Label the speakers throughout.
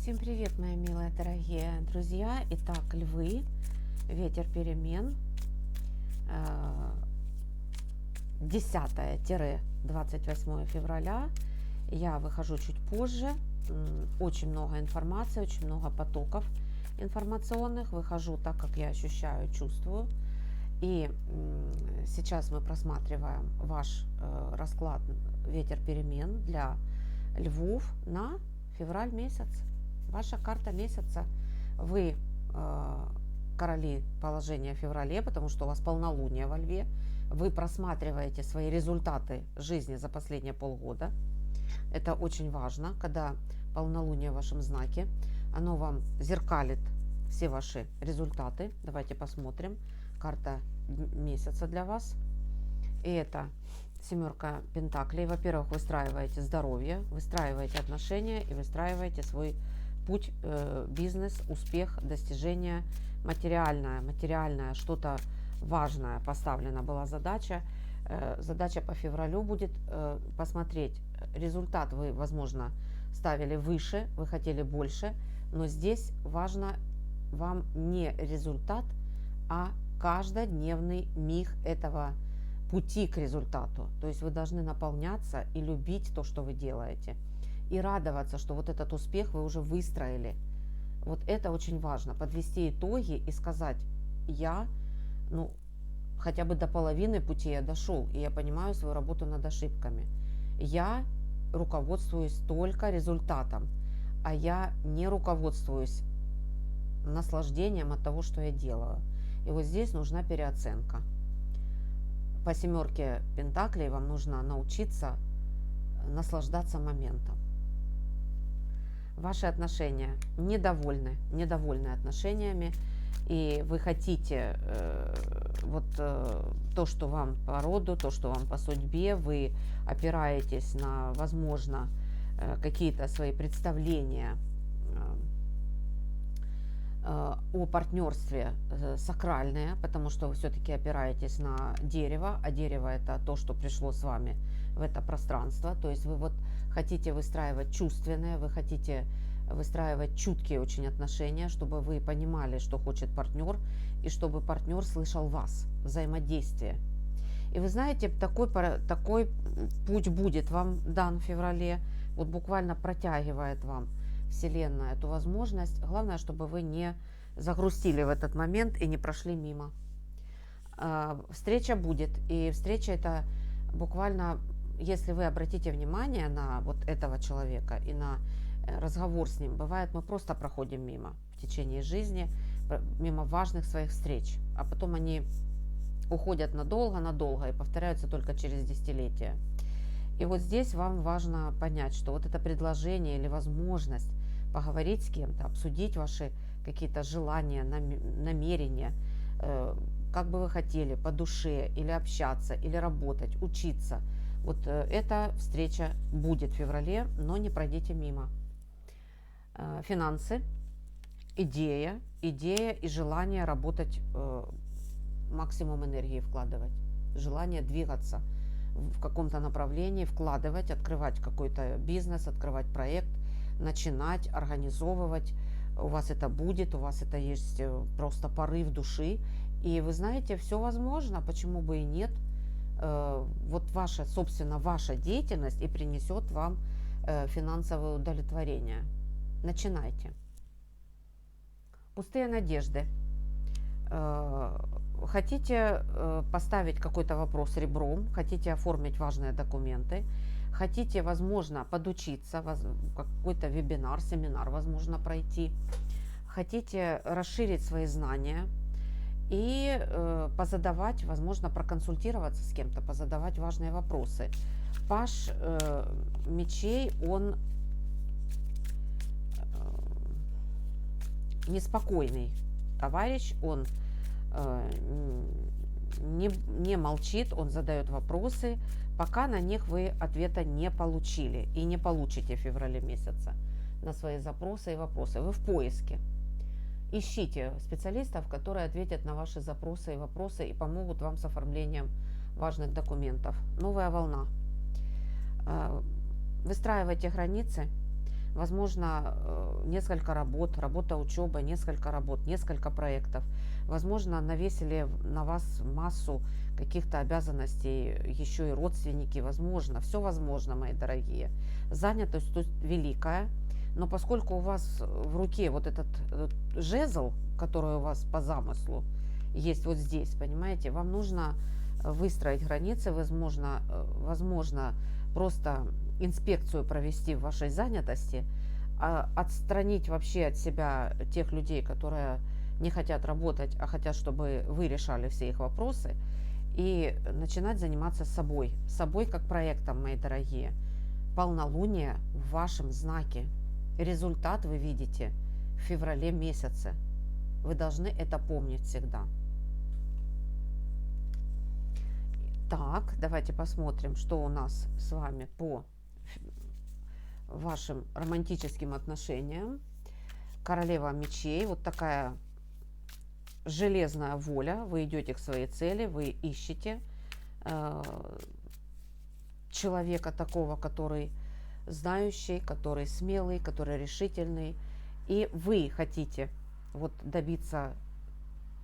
Speaker 1: Всем привет, мои милые, дорогие друзья. Итак, львы, ветер перемен, 10-28 февраля. Я выхожу чуть позже. Очень много информации, очень много потоков информационных. Выхожу так, как я ощущаю, чувствую. И сейчас мы просматриваем ваш расклад «Ветер перемен» для львов на февраль месяц. Ваша карта месяца. Вы короли положения в феврале, потому что у вас полнолуние во льве. Вы просматриваете свои результаты жизни за последние полгода. Это очень важно, когда полнолуние в вашем знаке. Оно вам зеркалит все ваши результаты. Давайте посмотрим. Карта месяца для вас. И это семерка пентаклей. Во-первых, выстраиваете здоровье, выстраиваете отношения и выстраиваете свой путь, бизнес, успех, достижение, материальное, что-то важное поставлена была задача. Задача по февралю будет посмотреть результат. Вы, возможно, ставили выше, вы хотели больше, но здесь важно вам не результат, а каждодневный миг этого пути к результату. То есть вы должны наполняться и любить то, что вы делаете. И радоваться, что вот этот успех вы уже выстроили. Вот это очень важно. Подвести итоги и сказать: я, хотя бы до половины пути я дошел, и я понимаю свою работу над ошибками. Я руководствуюсь только результатом, а я не руководствуюсь наслаждением от того, что я делаю. И вот здесь нужна переоценка. По семерке пентаклей вам нужно научиться наслаждаться моментом. Ваши отношения недовольны отношениями, и вы хотите то, что вам по роду, то, что вам по судьбе, вы опираетесь на, возможно, какие-то свои представления о партнерстве сакральные, потому что вы все-таки опираетесь на дерево, а дерево это то, что пришло с вами в это пространство. То есть вы хотите выстраивать чувственные, вы хотите выстраивать чуткие очень отношения, чтобы вы понимали, что хочет партнер, и чтобы партнер слышал вас, взаимодействие. И вы знаете, такой путь будет вам дан в феврале, вот буквально протягивает вам Вселенная эту возможность. Главное, чтобы вы не загрустили в этот момент и не прошли мимо. Встреча будет, и встреча это буквально, если вы обратите внимание на вот этого человека и на разговор с ним, бывает, мы просто проходим мимо в течение жизни, мимо важных своих встреч, а потом они уходят надолго и повторяются только через десятилетия. И вот здесь вам важно понять, что вот это предложение или возможность поговорить с кем-то, обсудить ваши какие-то желания, намерения, как бы вы хотели, по душе, или общаться, или работать, учиться. Вот эта встреча будет в феврале, но не пройдите мимо. Финансы, идея и желание работать, максимум энергии вкладывать, желание двигаться в каком-то направлении, вкладывать, открывать какой-то бизнес, открывать проект, начинать, организовывать. У вас это будет, у вас это есть просто порыв души. И вы знаете, все возможно, почему бы и нет. Вот ваша деятельность и принесет вам финансовое удовлетворение. Начинайте. Пустые надежды. Хотите поставить какой-то вопрос ребром, хотите оформить важные документы, хотите, возможно, подучиться, какой-то вебинар, семинар, возможно, пройти, хотите расширить свои знания и позадавать, возможно, проконсультироваться с кем-то, позадавать важные вопросы. Паж мечей, он неспокойный товарищ, он не молчит, он задает вопросы, пока на них вы ответа не получили и не получите в феврале месяце на свои запросы и вопросы. Вы в поиске. Ищите специалистов, которые ответят на ваши запросы и вопросы и помогут вам с оформлением важных документов. Новая волна. Выстраивайте границы, возможно, несколько работ, работа, учеба, несколько работ, несколько проектов. Возможно, навесили на вас массу каких-то обязанностей, еще и родственники, возможно, все возможно, мои дорогие. Занятость тут великая, но поскольку у вас в руке вот этот жезл, который у вас по замыслу есть вот здесь, понимаете, вам нужно выстроить границы, возможно, просто инспекцию провести в вашей занятости, отстранить вообще от себя тех людей, которые не хотят работать, а хотят, чтобы вы решали все их вопросы, и начинать заниматься собой как проектом, мои дорогие. Полнолуние в вашем знаке. Результат вы видите в феврале месяце. Вы должны это помнить всегда. Так, давайте посмотрим, что у нас с вами по вашим романтическим отношениям. Королева мечей, вот такая железная воля, вы идете к своей цели, вы ищете человека такого, который знающий, который смелый, который решительный, и вы хотите вот добиться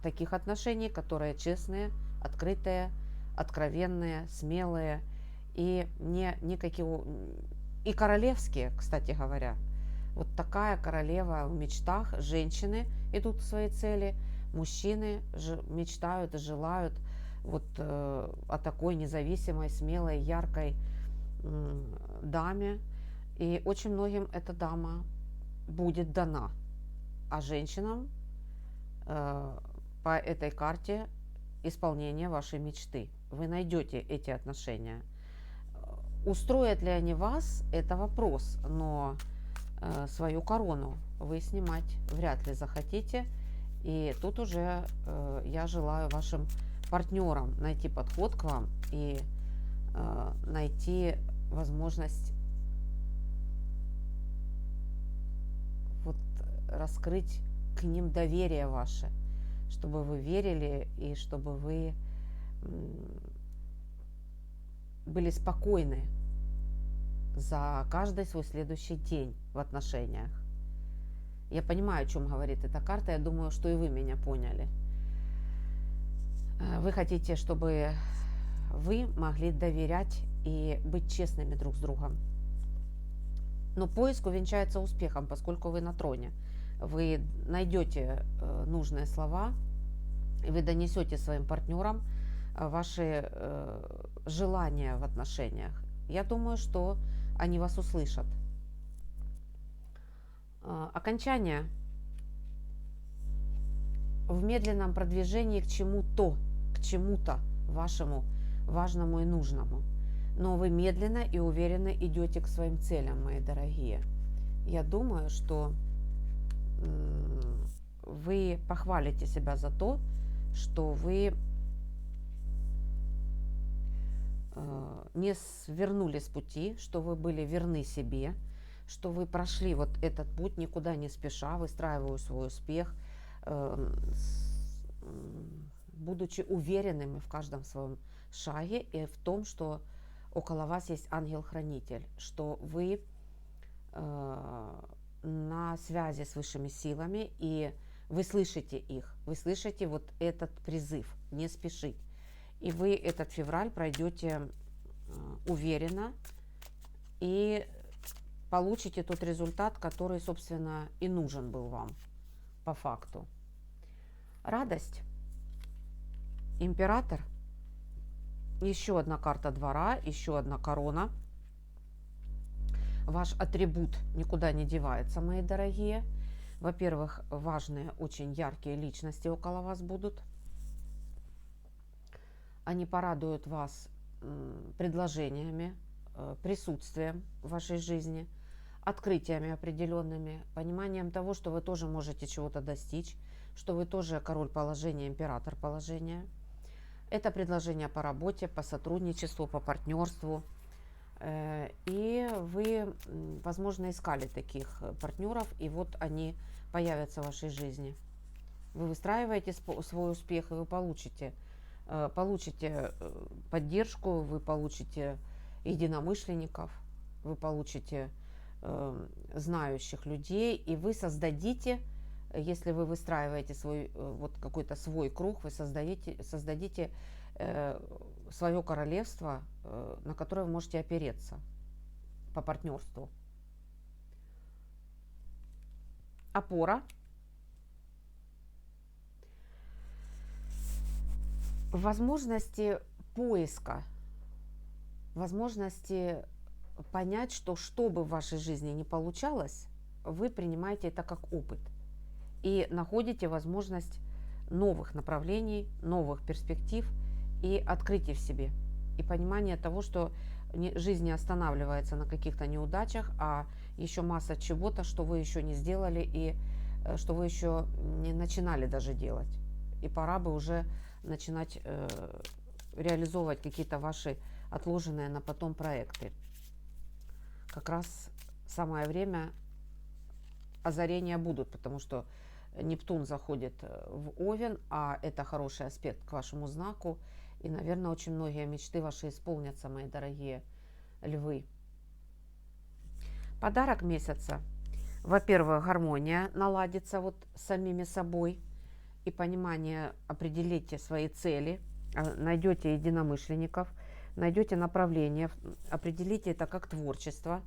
Speaker 1: таких отношений, которые честные, открытые, откровенные, смелые и никакие, и королевские, кстати говоря. Вот такая королева в мечтах. Женщины идут к своей цели, мужчины мечтают и желают вот о такой независимой, смелой, яркой даме. И очень многим эта дама будет дана. А женщинам по этой карте исполнение вашей мечты. Вы найдете эти отношения. Устроят ли они вас, это вопрос, но свою корону вы снимать вряд ли захотите. И тут уже я желаю вашим партнерам найти подход к вам и найти возможность вот раскрыть к ним доверие ваше, чтобы вы верили и чтобы вы были спокойны за каждый свой следующий день в отношениях. Я понимаю, о чем говорит эта карта, я думаю, что и вы меня поняли. Вы хотите, чтобы вы могли доверять и быть честными друг с другом. Но поиск увенчается успехом, поскольку вы на троне. Вы найдете нужные слова, и вы донесете своим партнерам ваши желания в отношениях. Я думаю, что они вас услышат. Окончание в медленном продвижении к чему-то вашему важному и нужному. Но вы медленно и уверенно идете к своим целям, мои дорогие. Я думаю, что вы похвалите себя за то, что вы не свернули с пути, что вы были верны себе, что вы прошли вот этот путь, никуда не спеша, выстраивая свой успех, будучи уверенными в каждом своем шаге и в том, что около вас есть ангел-хранитель, что вы на связи с высшими силами, и вы слышите их, вы слышите вот этот призыв, не спешить. И вы этот февраль пройдете уверенно и получите тот результат, который, собственно, и нужен был вам по факту. Радость. Император. Еще одна карта двора, еще одна корона. Ваш атрибут никуда не девается, мои дорогие. Во-первых, важные, очень яркие личности около вас будут. Они порадуют вас предложениями, присутствием в вашей жизни, открытиями определенными, пониманием того, что вы тоже можете чего-то достичь, что вы тоже король положения, император положения. Это предложение по работе, по сотрудничеству, по партнерству. И вы, возможно, искали таких партнеров, и вот они появятся в вашей жизни. Вы выстраиваете свой успех, и вы получите поддержку, вы получите единомышленников, вы получите знающих людей, и вы создадите, если вы выстраиваете свой вот какой-то свой круг, вы создадите свое королевство, на которое вы можете опереться по партнерству. Опора. Возможности поиска, возможности понять, что бы в вашей жизни не получалось, вы принимаете это как опыт и находите возможность новых направлений, новых перспектив и открытий в себе. И понимание того, что жизнь не останавливается на каких-то неудачах, а еще масса чего-то, что вы еще не сделали и что вы еще не начинали даже делать. И пора бы уже начинать реализовывать какие-то ваши отложенные на потом проекты. Как раз самое время, озарения будут, потому что Нептун заходит в Овен, а это хороший аспект к вашему знаку. И, наверное, очень многие мечты ваши исполнятся, мои дорогие львы. Подарок месяца. Во-первых, гармония наладится вот с самими собой. И понимание, определите свои цели, найдете единомышленников, найдете направление, определите это как творчество,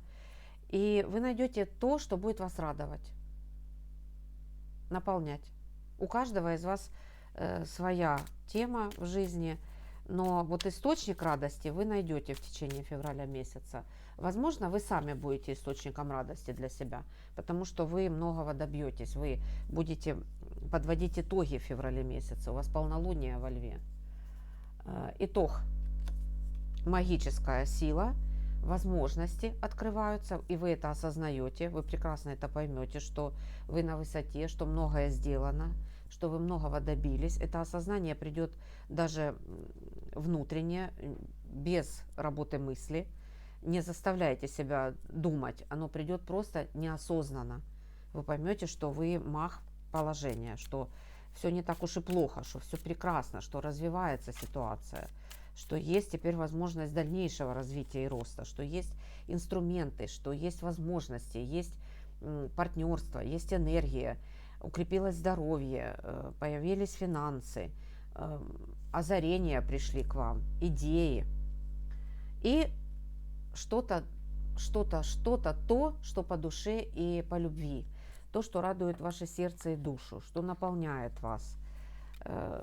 Speaker 1: и вы найдете то, что будет вас радовать, наполнять. У каждого из вас своя тема в жизни, но вот источник радости вы найдете в течение февраля месяца. Возможно, вы сами будете источником радости для себя, потому что вы многого добьетесь, вы будете подводить итоги в феврале месяце, у вас полнолуние во Льве. Итог. Магическая сила, возможности открываются, и вы это осознаете, вы прекрасно это поймете, что вы на высоте, что многое сделано, что вы многого добились. Это осознание придет даже внутренне, без работы мысли. Не заставляйте себя думать, оно придет просто неосознанно. Вы поймете, что вы маг положения, что все не так уж и плохо, что все прекрасно, что развивается ситуация, что есть теперь возможность дальнейшего развития и роста, что есть инструменты, что есть возможности, есть партнерство, есть энергия, укрепилось здоровье, появились финансы, озарения пришли к вам, идеи и что-то, то, что по душе и по любви, то, что радует ваше сердце и душу, что наполняет вас.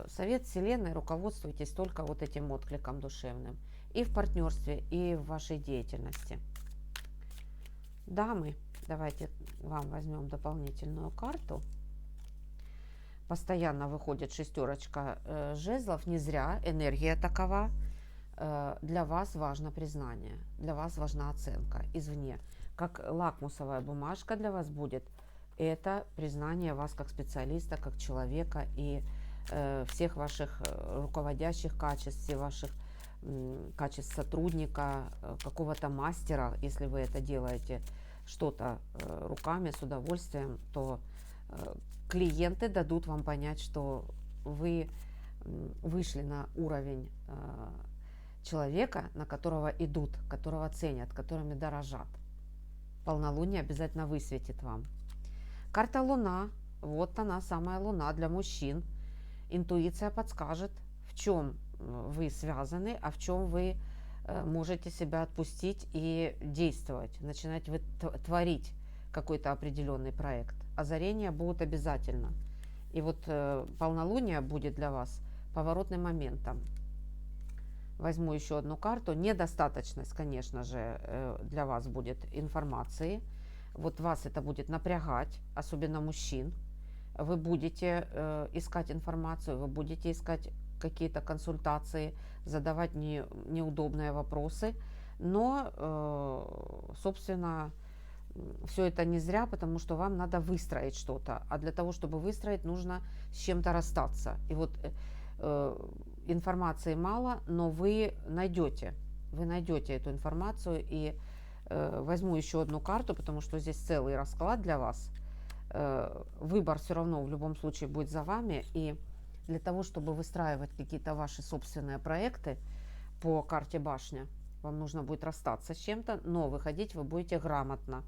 Speaker 1: Совет Вселенной: руководствуйтесь только вот этим откликом душевным и в партнерстве, и в вашей деятельности. Дамы, давайте вам возьмем дополнительную карту. Постоянно выходит шестерочка жезлов, не зря, энергия такова. Для вас важно признание, для вас важна оценка извне. Как лакмусовая бумажка для вас будет это признание вас как специалиста, как человека и всех ваших руководящих качеств, всех ваших качеств сотрудника, какого-то мастера. Если вы это делаете что-то руками, с удовольствием, то клиенты дадут вам понять, что вы вышли на уровень человека, на которого идут, которого ценят, которыми дорожат. Полнолуние обязательно высветит вам. Карта Луна. Вот она, самая Луна для мужчин. Интуиция подскажет, в чем вы связаны, а в чем вы можете себя отпустить и действовать, начинать творить какой-то определенный проект. Озарения будут обязательно. И вот полнолуние будет для вас поворотным моментом. Возьму еще одну карту. Недостаточность, конечно же, для вас будет информации. Вот вас это будет напрягать, особенно мужчин. Вы будете искать информацию, вы будете искать какие-то консультации, задавать неудобные вопросы. Но, собственно, все это не зря, потому что вам надо выстроить что-то. А для того, чтобы выстроить, нужно с чем-то расстаться. И вот информации мало, но вы найдете эту информацию. И возьму еще одну карту, потому что здесь целый расклад для вас. Выбор все равно в любом случае будет за вами. И для того, чтобы выстраивать какие-то ваши собственные проекты по карте башня, вам нужно будет расстаться с чем-то, но выходить вы будете грамотно.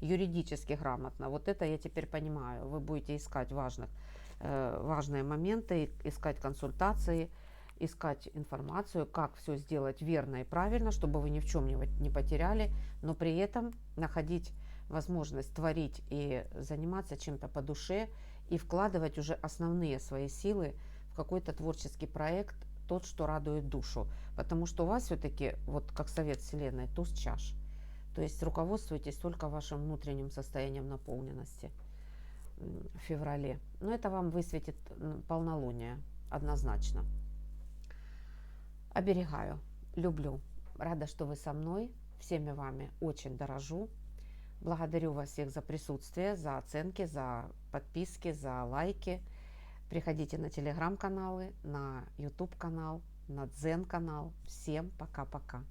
Speaker 1: юридически грамотно. Вот это я теперь понимаю. Вы будете искать важные моменты, искать консультации, искать информацию, как все сделать верно и правильно, чтобы вы ни в чем не потеряли, но при этом находить возможность творить и заниматься чем-то по душе и вкладывать уже основные свои силы в какой-то творческий проект, тот, что радует душу. Потому что у вас все-таки, вот как совет Вселенной, туз чаш. То есть руководствуйтесь только вашим внутренним состоянием наполненности в феврале. Но это вам высветит полнолуние однозначно. Оберегаю, люблю. Рада, что вы со мной. Всеми вами очень дорожу. Благодарю вас всех за присутствие, за оценки, за подписки, за лайки. Приходите на телеграм-каналы, на YouTube канал, на Дзен канал. Всем пока-пока.